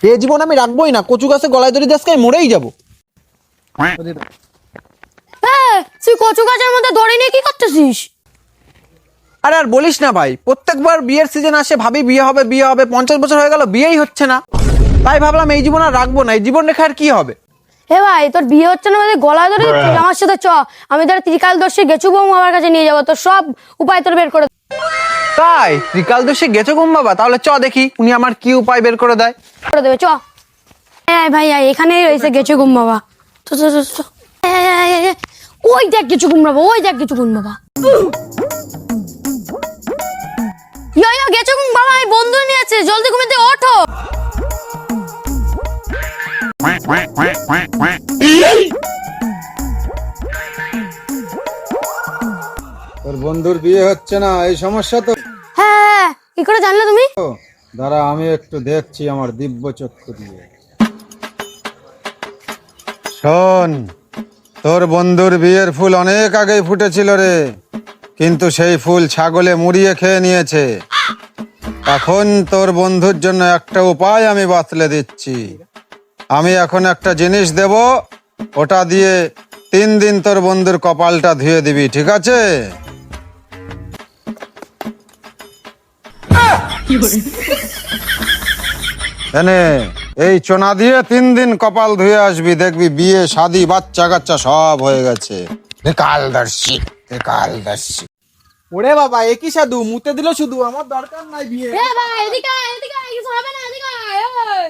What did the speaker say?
এ জীবন আমি রাখবোই না, কচু গাছে গলায় দড়ি দিয়ে আজকে আমি মরেই যাবো। তুই কচু গাছের মধ্যে দড়ি নিয়ে কি করতেছিস? আরে আর বলিস না ভাই, প্রত্যেকবার বিয়ের সিজন আসে ভাবি বিয়ে হবে বিয়ে হবে, 50 বছর হয়ে গেল বিয়েই হচ্ছে না। তাই ভাবলাম এই জীবন আর রাখবো না, এই জীবন রেখে আর কি হবে। হে ভাই, তোর বিয়ে হচ্ছে না মানে গলায় দড়ি দিচ্ছিস? আমার সাথে চ, আমি তোর ত্রিকালদর্শী গেছু বউ আমার কাছে নিয়ে যাবো, তোর সব উপায় তোর বের করে তাই ত্রিকালদর্শী গেছো ঘুম বাবা? তাহলে চ দেখি উনি আমার কি উপায় বের করে দেয়। দেবে। চ ভাই, এখানেই রয়েছে গেছু ঘুম বাবা। চ চ চ চ। ওই দেখ গেছু ঘুম বাবা, ওই দেখ গেছু ঘুম বাবা। ইয়ো গেছু ঘুম বাবা, এই বন্ধু নিয়ে আছে, জলদি ঘুমিয়ে ওঠো। তোর বন্ধুর বিয়ে হচ্ছে না, এই সমস্যা তো। হ্যাঁ, কি করে জানলে তুমি? দাঁড়া, আমি একটু দেখছি আমার দিব্য চক্ষু দিয়ে। শোন, তোর বন্ধুর বিয়ের ফুল অনেক আগেই ফুটেছিল রে, কিন্তু সেই ফুল ছাগলে মুড়িয়ে খেয়ে নিয়েছে। এখন তোর বন্ধুর জন্য একটা উপায় আমি বাতলে দিচ্ছি। আমি এখন একটা জিনিস দেব, ওটা দিয়ে 3 দিন তোর বন্ধুর কপালটা ধুয়ে দিবি, ঠিক আছে? এনে এই চোনা দিয়ে 3 দিন কপাল ধুয়ে আসবি, দেখবি বিয়ে শাদি বাচ্চা কাচ্চা সব হয়ে গেছে। কালদর্শী কালদর্শী। ওরে বাবা, একই সাধু, মুতে দিল শুধু, আমার দরকার নাই বিয়ে। এ ভাই, এদিকে আয়, এদিকে আয়, কিছু হবে না, এদিকে আয়, ওই।